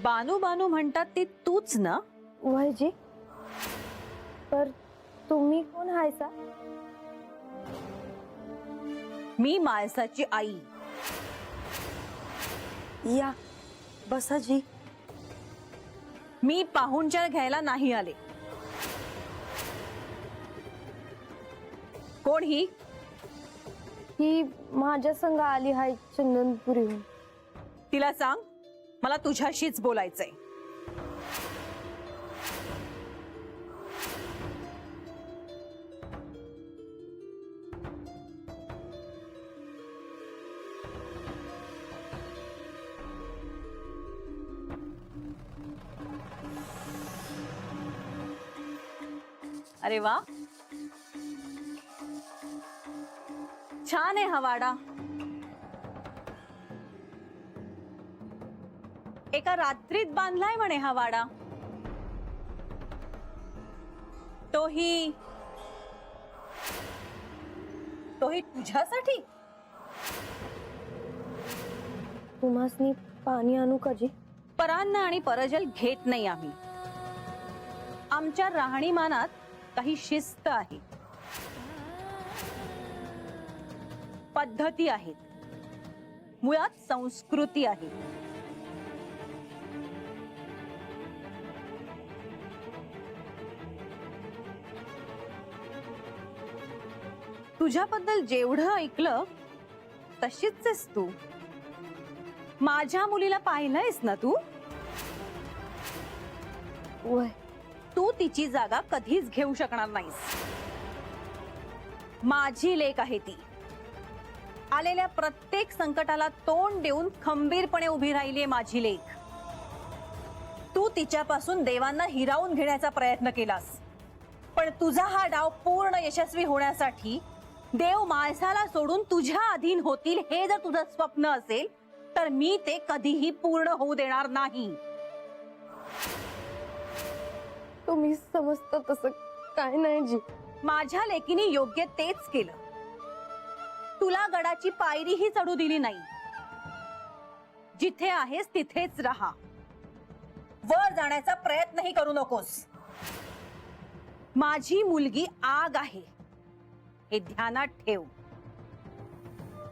बानू बानू म्हणतात ती तूच ना? वयजी, पर तुम्ही कोण हायसा? मी माळसाची आई. या बसाजी. मी पाहुणचार घ्यायला नाही आले. कोण ही? ही माझ्या संग आली हाय चंदनपुरीहून. तिला सांग मला तुझ्याशीच बोलायचंय. अरे वा, छान आहे हा वाडा. एका रात्रीत बांधलाय म्हणे हा वाडा. तोही तुझ्यासाठी. तुम्हासनी पाणी आणू का जी? परान्न आणि परजल घेत नाही आम्ही. आमच्या राहणीमानात काही शिस्त आहे, पद्धती आहेत, मुळात संस्कृती आहे. तुझ्याबद्दल जेवढं ऐकलं तशीच आहेस तू. माझ्या मुलीला पाहिलंयस ना तू? वय, तू तिची जागा कधीच घेऊ शकणार नाहीस. माझी लेक आहे ती. आलेल्या प्रत्येक संकटाला तोंड देऊन खंबीरपणे उभी राहिली माझी लेक. तू तिच्यापासून देवांना हिरावून घेण्याचा प्रयत्न केलास, पण तुझा हा डाव पूर्ण यशस्वी होण्यासाठी देव माणसाला सोडून तुझ्या अधीन होतील हे जर तुझं स्वप्न असेल तर मी ते कधीही पूर्ण होऊ देणार नाही. तुम्ही समजता तसं काय नाही जी. माझ्या लेकीने योग्य तेच केलं. तुला गडाची पायरीही चढू दिली नाही. जिथे आहेस तिथेच राहा. वर जाण्याचा प्रयत्नही करू नकोस. माझी मुलगी आग आहे हे ध्यानात ठेव.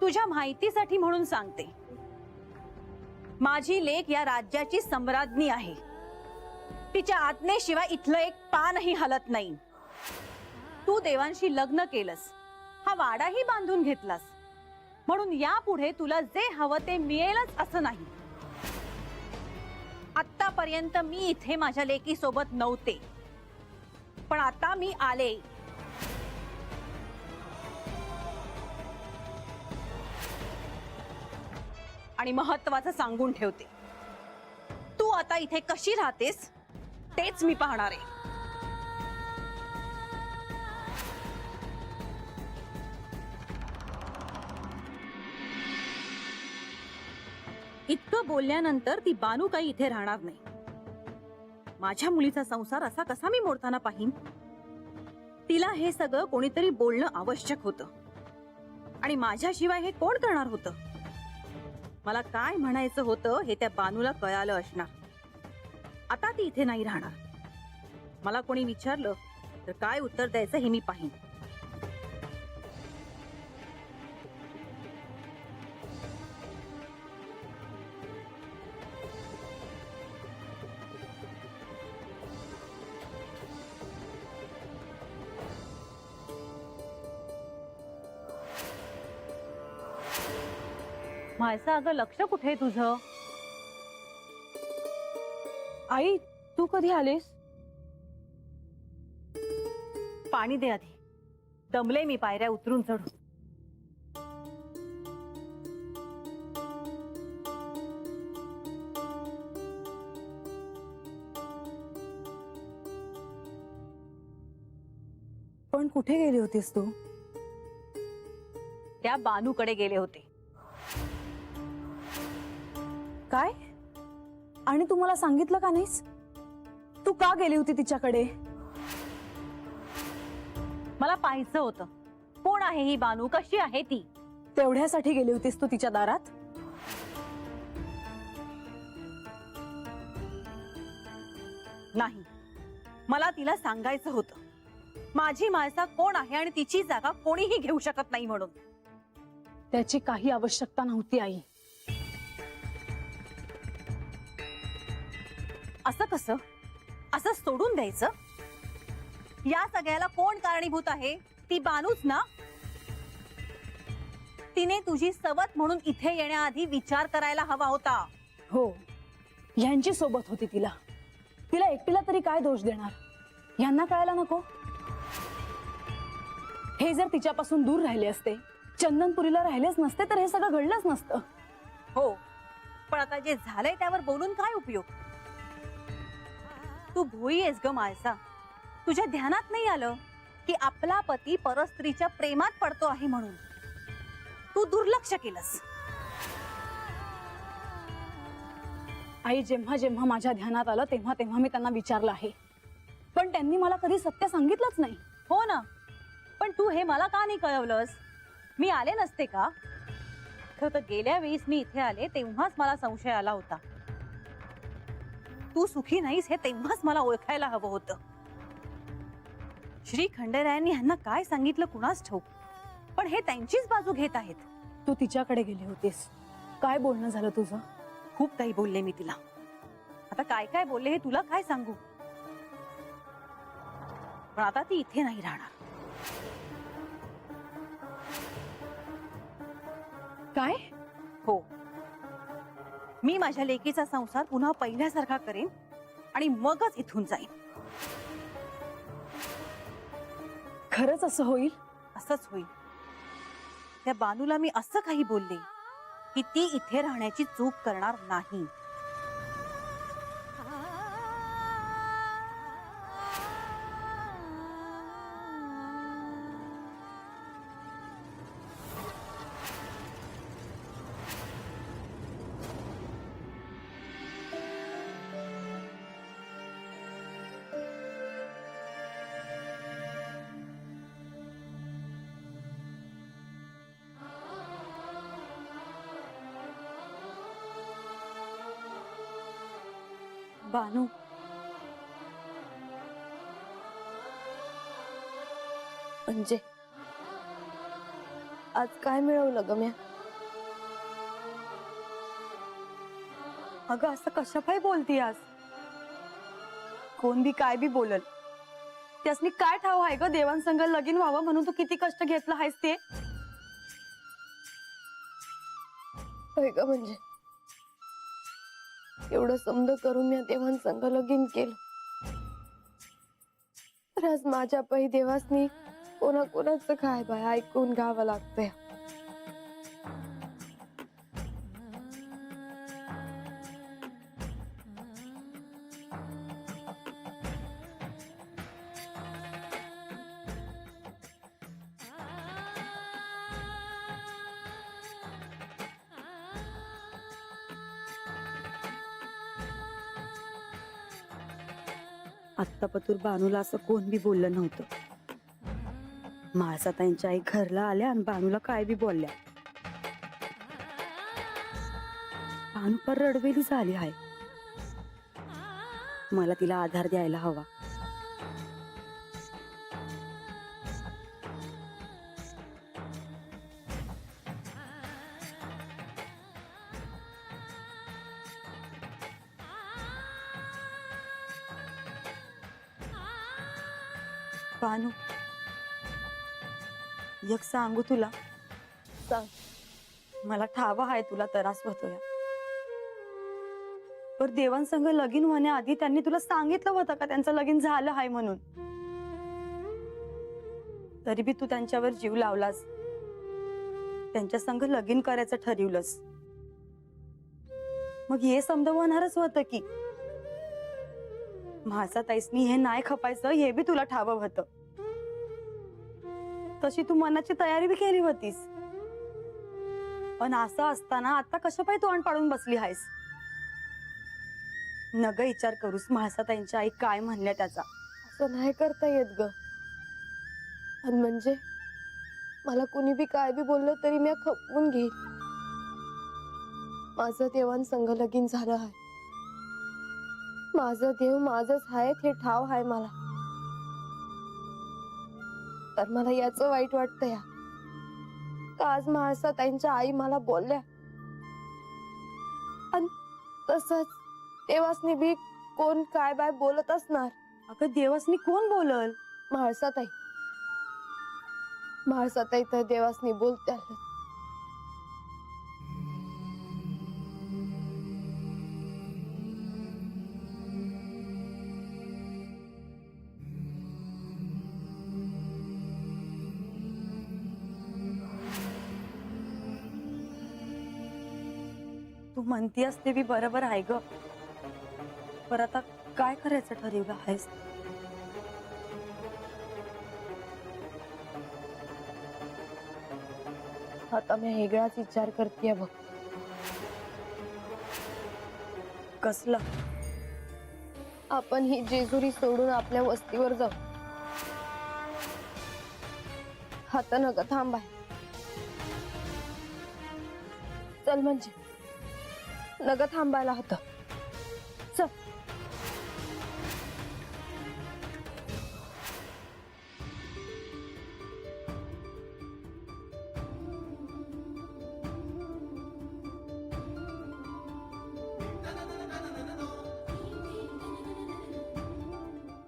तुझ्या माहितीसाठी म्हणून सांगते, माझी लेक या राज्याची सम्राज्ञी आहे. तिच्या आज्ञेशिवाय इथलं एक पानही हलत नाही. तू देवांशी लग्न केलंस, हा वाडाही बांधून घेतलास, म्हणून यापुढे तुला जे हवं ते मिळेलच असं नाही. आतापर्यंत मी इथे माझ्या लेकी सोबत नव्हते, पण आता मी आले. आणि महत्वाचं सांगून ठेवते, तू आता इथे कशी राहतेस तेच मी पाहणार आहे. इतकं बोलल्यानंतर ती बानू काही इथे राहणार नाही. माझ्या मुलीचा संसार असा कसा मी मोडताना पाहीन? तिला हे सगळं कोणीतरी बोलणं आवश्यक होतं, आणि माझ्याशिवाय हे कोण करणार होतं? मला काय म्हणायचं होतं हे त्या बानूला कळालं असणार. आता ती इथे नाही राहणार. मला कोणी विचारलं तर काय उत्तर द्यायचं हे मी पाहीन. माझं अगं लक्ष कुठे आहे तुझं? आई, तू कधी आलीस? पाणी दे आधी. दमले मी पायऱ्या उतरून चढून. पण कुठे गेली होतीस तू? त्या बानूकडे गेले होते. काय? आणि तू मला सांगितलं का नाहीस? तू का गेली होती तिच्याकडे? मला पाहायचं होतं कोण आहे ही बानू, कशी आहे ती. तेवढ्यासाठी गेली होतीस तू तिच्या दारात? नाही, मला तिला सांगायचं होतं माझी माळसा कोण आहे आणि तिची जागा कोणीही घेऊ शकत नाही म्हणून. त्याची काही आवश्यकता नव्हती आई. असं कसं? असं सोडून द्यायचं? या सगळ्याला कोण कारणीभूत आहे? ती बानूच ना. तिने तुझी सवत म्हणून इथे येण्याआधी विचार करायला हवा होता. हो, यांची सोबत होती तिला. तिला एकटीला तरी काय दोष देणार? यांना कळायला नको? हे जर तिच्यापासून दूर राहिले असते, चंदनपुरीला राहिलेच नसते, तर हे सगळं घडलंच नसतं. हो, पण आता जे झालंय त्यावर बोलून काय उपयोग? तू भोळी आहेस ग माळसा. तुझ्या ध्यानात नाही आलं की आपला पती परस्त्रीच्या प्रेमात पडतो आहे म्हणून. तू दुर्लक्ष केलंस. आई, जेव्हा जेव्हा माझ्या ध्यानात आलं तेव्हा तेव्हा मी त्यांना विचारलं आहे, पण त्यांनी मला कधी सत्य सांगितलंच नाही. हो ना, पण तू हे मला का नाही कळवलंस? मी आले नसते का? खरं तर गेल्या वेळेस मी इथे आले तेव्हाच मला संशय आला होता. तू सुखी नाहीस हे तेव्हाच मला ओळखायला हवं होतं. श्री खंडेरायांनी ह्यांना काय सांगितलं कुणास ठाऊक, पण हे त्यांचीच बाजू घेत आहेत. तू तिच्याकडे गेली होतीस, काय बोलणं झालं तुझं? खूप काही बोलले मी तिला. आता काय काय बोलले हे तुला काय सांगू? पण आता ती इथे नाही राहणार. काय? हो, मी माझ्या लेकीचा संसार पुन्हा पहिल्यासारखा करेन आणि मगच इथून जाईन. खरंच असं होईल? असंच होईल. त्या बानूला मी असं काही बोलले की ती इथे राहण्याची चूक करणार नाही. बानू, म्हणजे आज काय मिळवलं ग म्या? अगं असं कशा पाय बोलती आज? कोण बी काय बी बोलल, त्यासनी काय ठाव आहे ग देवांसंग लगीन व्हावं म्हणून तू किती कष्ट घेतलं आहेस ते? होय ग, म्हणजे एवढं समज करून मी देवांसंग लगीन केलं, तर आज माझ्या पै देवासनी कोणाकोणाचं काय बाय ऐकून घ्यावं लागतंय. आत्तापतूर बानूला असं कोण बी बोललं नव्हतं. माळसा त्यांच्या आई घरला आल्या आणि बानूला काय बी बोलल्या. बानू पर रडवेली झाली आहे. मला तिला आधार द्यायला हवा. बानू, एक सांगू तुला? सांग. मला ठावा आहे तुला त्रास होतोय, पर देवांसंग लगीन होण्याआधी त्यांनी तुला सांगितलं होतं का त्यांचं लगीन झालं आहे म्हणून? तरी बी तू त्यांच्यावर जीव लावलास, त्यांच्या संग लगीन करायचं ठरवलंस. मग हे समजवणारच होतं की म्हाळसा ताईसनी हे नाही खपायचं हे बी तुला ठाव होतं. तशी तू मनाची तयारी बी केली होतीस, पण असं असताना आता कसं पाय तोंड पाडून बसली आहेस? नग विचार करूस म्हाळसा ताईंच्या आई काय म्हणल्या त्याचा. असं नाही करता येत ग. आणि म्हणजे मला कुणी बी काय बी बोललं तरी मी खपवून घेईन. माझं देवांसंग लगीन झालं आहे, माझं देव माझंच आहेत हे ठाव आहे मला. तर मला याचं वाईट वाटतं या का आज म्हाळसा त्यांच्या आई मला बोलल्या आणि तसंच देवासनी बी कोण काय बाय बोलत असणार. अगं देवासनी कोण बोलल? म्हाळसाताई तर देवासनी बोलत्या. तू म्हणती असते बी बरोबर आहे ग. पर आता काय करायचं ठरवलं आहेस? आता मी वेगळाच विचार करते बघ. कसला? आपण ही जेजुरी सोडून आपल्या वस्तीवर जाऊ. आता नका थांबाय. चल म्हणजे नका थांबायला होतं. चल.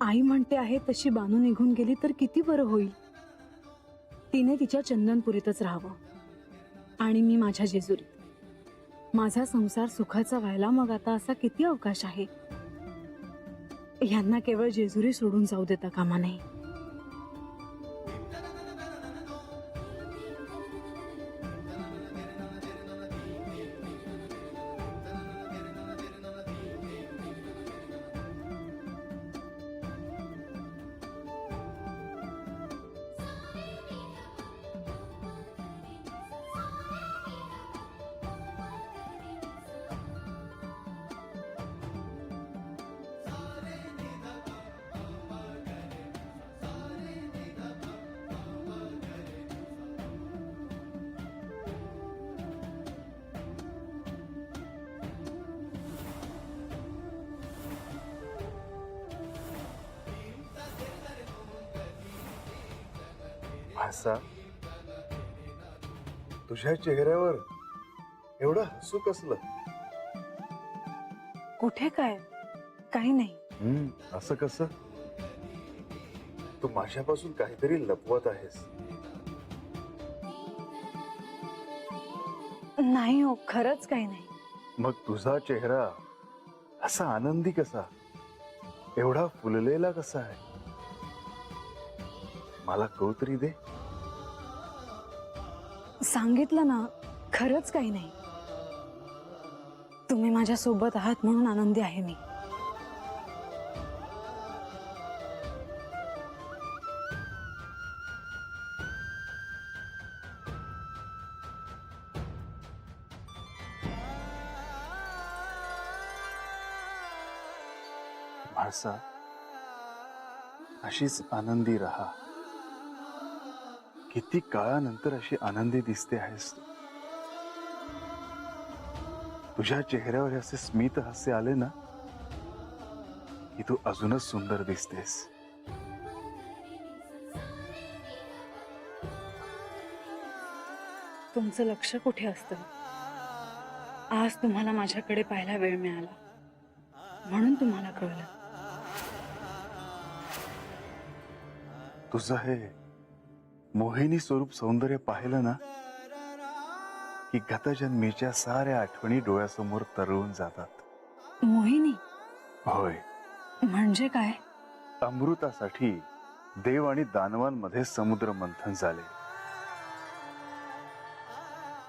आई म्हणते आहे तशी बानू निघून गेली तर किती बरं होईल. तिने तिच्या चंदनपुरीतच राहावं आणि मी माझ्या जेजुरीत. माझा संसार सुखाचा व्हायला मग आता असा किती अवकाश आहे. यांना केवळ जेजुरी सोडून जाऊ देता कामा नाही. म्हाळसा, तुझ्या चेहऱ्यावर एवढं हसू कसलं? कुठे काय, काही नाही. असं कसं? तू माझ्यापासून काहीतरी लपवत आहेस. नाही हो, खरंच काही नाही. मग तुझा चेहरा असा आनंदी कसा, एवढा फुललेला कसा आहे? मला कळू तरी दे. सांगितलं ना, खरंच काही नाही. तुम्ही माझ्या सोबत आहात म्हणून आनंदी आहे मी. म्हाळसा, अशीच आनंदी राहा. किती काळानंतर अशी आनंदी दिसते आहेस तू. तुझ्या चेहऱ्यावर असे स्मित हास्य आले ना की तू अजूनच सुंदर दिसतेस. तुमचं लक्ष कुठे असतं? आज तुम्हाला माझ्याकडे पाहायला वेळ मिळाला म्हणून तुम्हाला कळलं. तुझं हे मोहिनी स्वरूप सौंदर्य पाहिलं ना की गतजन्मीच्या साऱ्या आठवणी डोळ्यासमोर तरळून जातात. मोहिनी होय, म्हणजे काय? अमृतासाठी देव आणि दानवांमध्ये समुद्र मंथन झाले.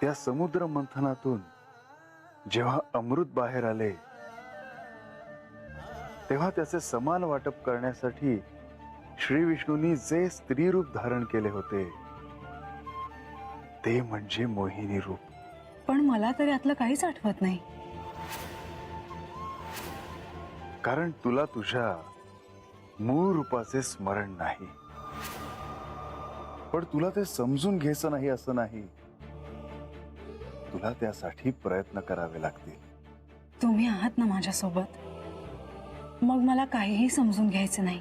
त्या समुद्र मंथनातून जेव्हा अमृत बाहेर आले तेव्हा त्याचे समान वाटप करण्यासाठी श्री विष्णूंनी जे स्त्री रूप धारण केले होते ते म्हणजे मोहिनी रूप. पण मला तरी यातलं काहीच आठवत नाही. कारण तुला तुझ्या मूळ रूपाचे स्मरण नाही. पण तुला ते समजून घ्यायचं नाही असं नाही. तुला त्यासाठी प्रयत्न करावे लागतील. तुम्ही आहात ना माझ्यासोबत. मग मला काहीही समजून घ्यायचं नाही.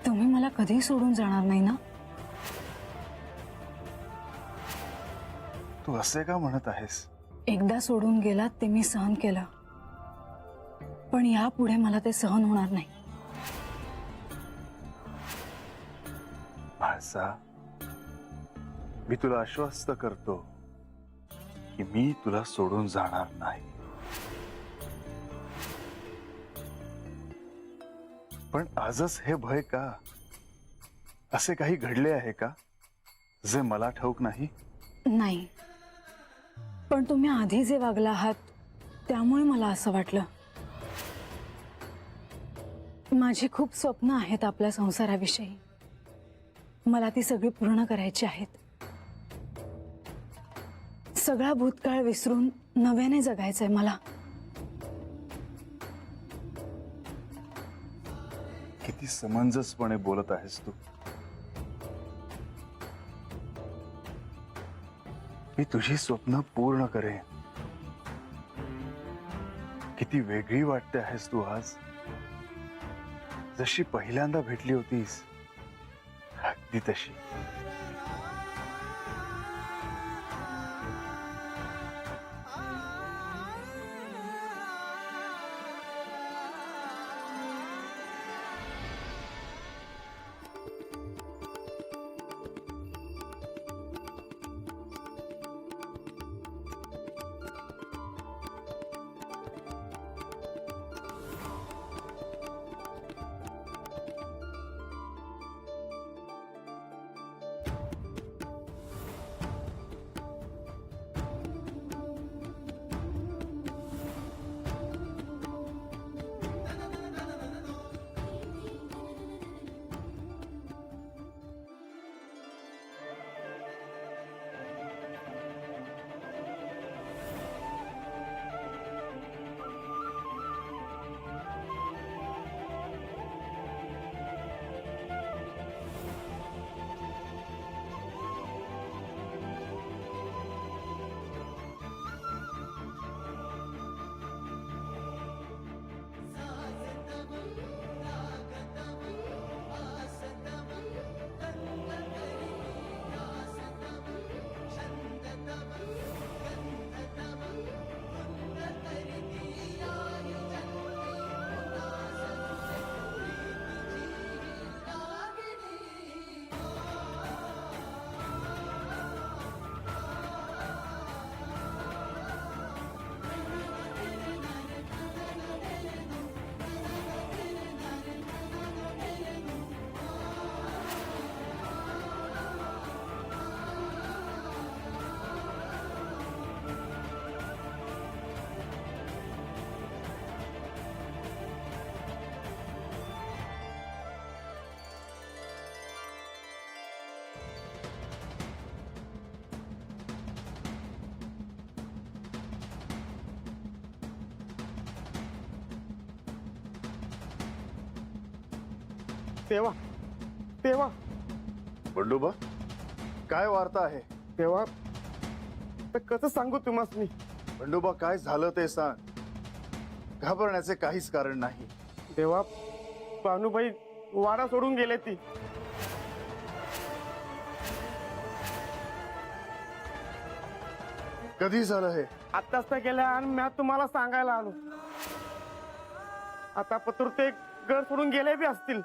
तुम्ही मला कधी सोडून जाणार नाही ना? तू असे का म्हणत आहेस? एकदा सोडून गेलात ते मी सहन केलं, पण यापुढे मला ते सहन होणार नाही. म्हाळसा, मी तुला आश्वस्त करतो की मी तुला सोडून जाणार नाही. पण आजच हे भय का? असे काही घडले आहे का जे मला ठाऊक नाही? नाही, पण तुम्ही आधी जे वागला आहात त्यामुळे मला असं वाटलं. माझी खूप स्वप्न आहेत आपल्या संसाराविषयी. मला ती सगळी पूर्ण करायची आहेत. सगळा भूतकाळ विसरून नव्याने जगायचंय मला. किती समंजसपणे बोलत आहेस तू. मी तुझी स्वप्न पूर्ण करेन. किती वेगळी वाटते आहेस तू आज, जशी पहिल्यांदा भेटली होतीस अगदी तशी. तेव्हा तेव्हा बंडोबा, काय वार्ता आहे? तेव्हा तर कसं सांगू तुम्हाला मी? बंडोबा, काय झालं ते सांग. घाबरण्याचे काहीच कारण नाही. तेव्हा भानुबाई वाडा सोडून गेले. ती कधी झालं हे? आत्ताच तर गेल्या आणि मी तुम्हाला सांगायला आलो. आता पत्र ते घर सोडून गेले बी असतील.